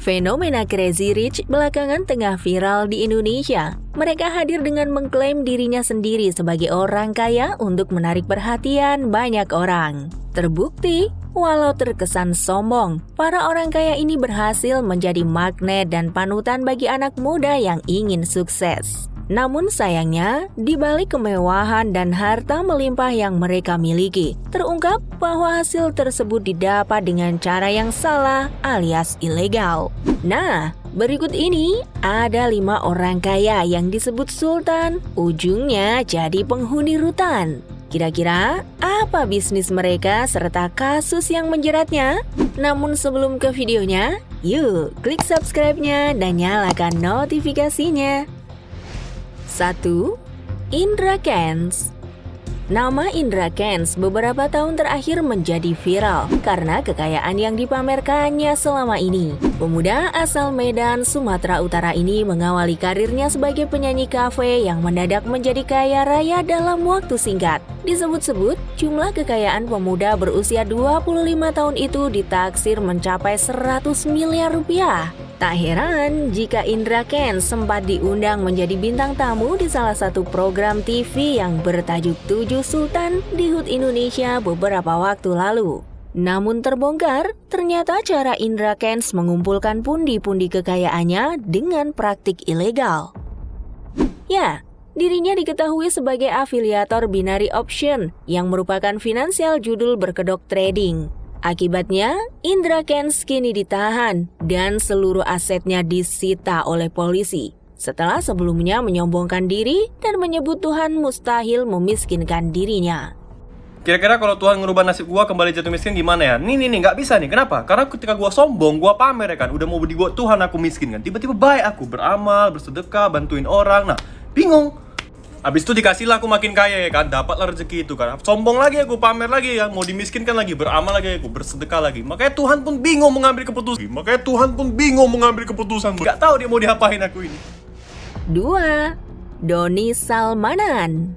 Fenomena Crazy Rich belakangan tengah viral di Indonesia. Mereka hadir dengan mengklaim dirinya sendiri sebagai orang kaya untuk menarik perhatian banyak orang. Terbukti, walau terkesan sombong, para orang kaya ini berhasil menjadi magnet dan panutan bagi anak muda yang ingin sukses. Namun sayangnya, di balik kemewahan dan harta melimpah yang mereka miliki, terungkap bahwa hasil tersebut didapat dengan cara yang salah alias ilegal. Nah, berikut ini ada 5 orang kaya yang disebut sultan, ujungnya jadi penghuni rutan. Kira-kira apa bisnis mereka serta kasus yang menjeratnya? Namun sebelum ke videonya, yuk klik subscribe-nya dan nyalakan notifikasinya. 1. Indra Kents. Nama Indra Kents beberapa tahun terakhir menjadi viral karena kekayaan yang dipamerkannya selama ini. Pemuda asal Medan, Sumatera Utara ini mengawali karirnya sebagai penyanyi kafe yang mendadak menjadi kaya raya dalam waktu singkat. Disebut-sebut, jumlah kekayaan pemuda berusia 25 tahun itu ditaksir mencapai 100 miliar rupiah. Tak heran jika Indra Kents sempat diundang menjadi bintang tamu di salah satu program TV yang bertajuk 7 Sultan di HUT Indonesia beberapa waktu lalu. Namun terbongkar, ternyata cara Indra Kents mengumpulkan pundi-pundi kekayaannya dengan praktik ilegal. Ya, dirinya diketahui sebagai afiliator binary option yang merupakan finansial judul berkedok trading. Akibatnya, Indra Kents kini ditahan dan seluruh asetnya disita oleh polisi setelah sebelumnya menyombongkan diri dan menyebut Tuhan mustahil memiskinkan dirinya. Kira-kira kalau Tuhan ngerubah nasib gua kembali jatuh miskin gimana ya? Nih, nggak bisa nih. Kenapa? Karena ketika gua sombong, gua pamer ya kan. Udah mau dibuat Tuhan aku miskin kan. Tiba-tiba baik aku beramal, bersedekah, bantuin orang. Nah, bingung. Habis itu dikasihlah aku makin kaya ya kan, dapatlah rezeki itu kan. Sombong lagi aku, pamer lagi ya, mau dimiskinkan lagi, beramal lagi aku, bersedekah lagi. Makanya Tuhan pun bingung mengambil keputusan. Gak tahu dia mau diapain aku ini. 2. Doni Salmanan.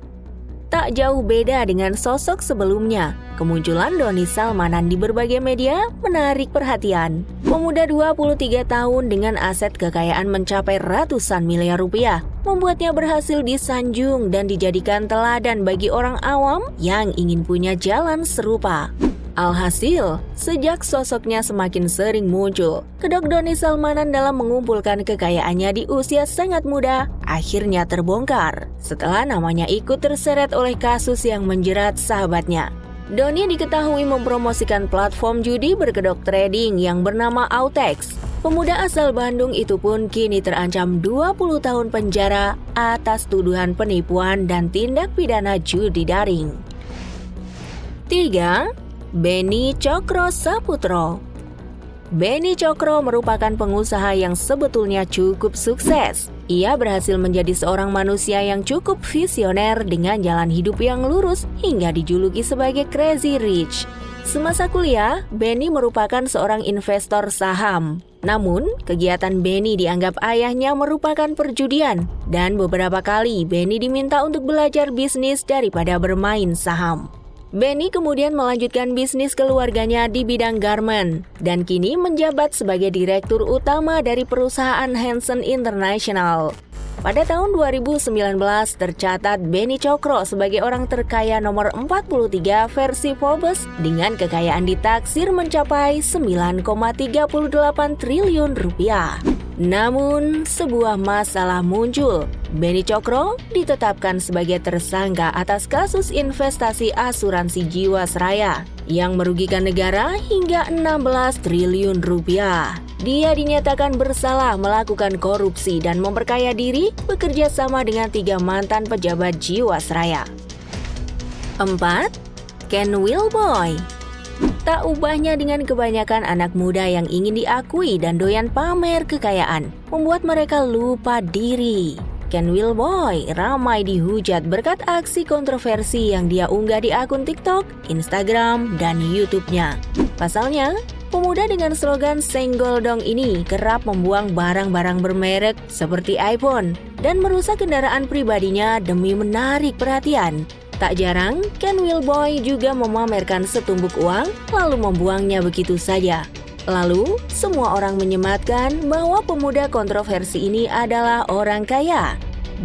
Tak jauh beda dengan sosok sebelumnya, kemunculan Doni Salmanan di berbagai media menarik perhatian. Pemuda 23 tahun dengan aset kekayaan mencapai ratusan miliar rupiah membuatnya berhasil disanjung dan dijadikan teladan bagi orang awam yang ingin punya jalan serupa. Alhasil, sejak sosoknya semakin sering muncul, kedok Doni Salmanan dalam mengumpulkan kekayaannya di usia sangat muda akhirnya terbongkar setelah namanya ikut terseret oleh kasus yang menjerat sahabatnya. Doni diketahui mempromosikan platform judi berkedok trading yang bernama Autex. Pemuda asal Bandung itu pun kini terancam 20 tahun penjara atas tuduhan penipuan dan tindak pidana judi daring. 3. Beni Cokro Saputro. Beni Cokro merupakan pengusaha yang sebetulnya cukup sukses. Ia berhasil menjadi seorang manusia yang cukup visioner dengan jalan hidup yang lurus hingga dijuluki sebagai Crazy Rich. Semasa kuliah, Beni merupakan seorang investor saham. Namun, kegiatan Beni dianggap ayahnya merupakan perjudian dan beberapa kali Beni diminta untuk belajar bisnis daripada bermain saham. Beni kemudian melanjutkan bisnis keluarganya di bidang garment dan kini menjabat sebagai direktur utama dari perusahaan Hansen International. Pada tahun 2019 tercatat Beni Cokro sebagai orang terkaya nomor 43 versi Forbes dengan kekayaan ditaksir mencapai 9,38 triliun rupiah. Namun, sebuah masalah muncul. Beni Cokro ditetapkan sebagai tersangka atas kasus investasi asuransi Jiwasraya yang merugikan negara hingga 16 triliun rupiah. Dia dinyatakan bersalah melakukan korupsi dan memperkaya diri bekerja sama dengan 3 mantan pejabat Jiwasraya. 4. Ken Wilboy. Tak ubahnya dengan kebanyakan anak muda yang ingin diakui dan doyan pamer kekayaan, membuat mereka lupa diri. Ken Wilboy ramai dihujat berkat aksi kontroversi yang dia unggah di akun TikTok, Instagram, dan YouTube-nya. Pasalnya, pemuda dengan slogan "Senggol dong" ini kerap membuang barang-barang bermerek seperti iPhone dan merusak kendaraan pribadinya demi menarik perhatian. Tak jarang, Ken Wilboy juga memamerkan setumpuk uang lalu membuangnya begitu saja. Lalu, semua orang menyematkan bahwa pemuda kontroversi ini adalah orang kaya.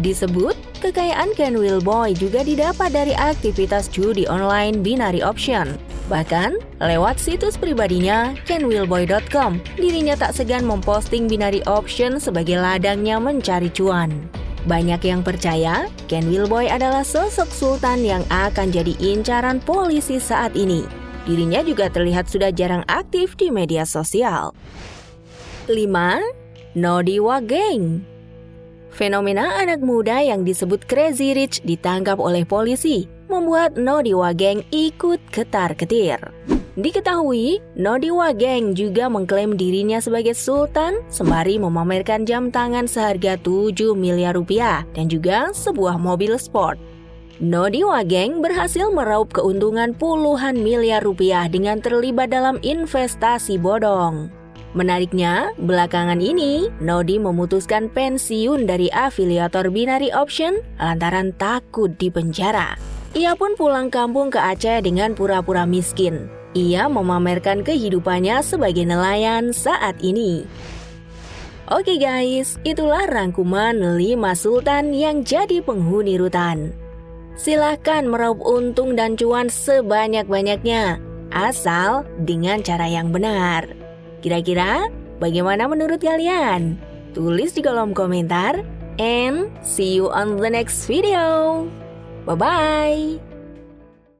Disebut, kekayaan Ken Wilboy juga didapat dari aktivitas judi online binary option. Bahkan, lewat situs pribadinya, kenwilboy.com, dirinya tak segan memposting binary option sebagai ladangnya mencari cuan. Banyak yang percaya, Ken Wilboy adalah sosok sultan yang akan jadi incaran polisi saat ini. Dirinya juga terlihat sudah jarang aktif di media sosial. 5. Nodiwa Gang. Fenomena anak muda yang disebut Crazy Rich ditangkap oleh polisi, membuat Nodiwa Gang ikut ketar-ketir. Diketahui, Nodiwa Gang juga mengklaim dirinya sebagai sultan sembari memamerkan jam tangan seharga 7 miliar rupiah dan juga sebuah mobil sport. Nodiwa Gang berhasil meraup keuntungan puluhan miliar rupiah dengan terlibat dalam investasi bodong. Menariknya, belakangan ini, Nodi memutuskan pensiun dari afiliator binary option lantaran takut dipenjara. Ia pun pulang kampung ke Aceh dengan pura-pura miskin. Ia memamerkan kehidupannya sebagai nelayan saat ini. Oke guys, itulah rangkuman 5 sultan yang jadi penghuni rutan. Silahkan meraup untung dan cuan sebanyak-banyaknya, asal dengan cara yang benar. Kira-kira bagaimana menurut kalian? Tulis di kolom komentar, and see you on the next video. Bye-bye!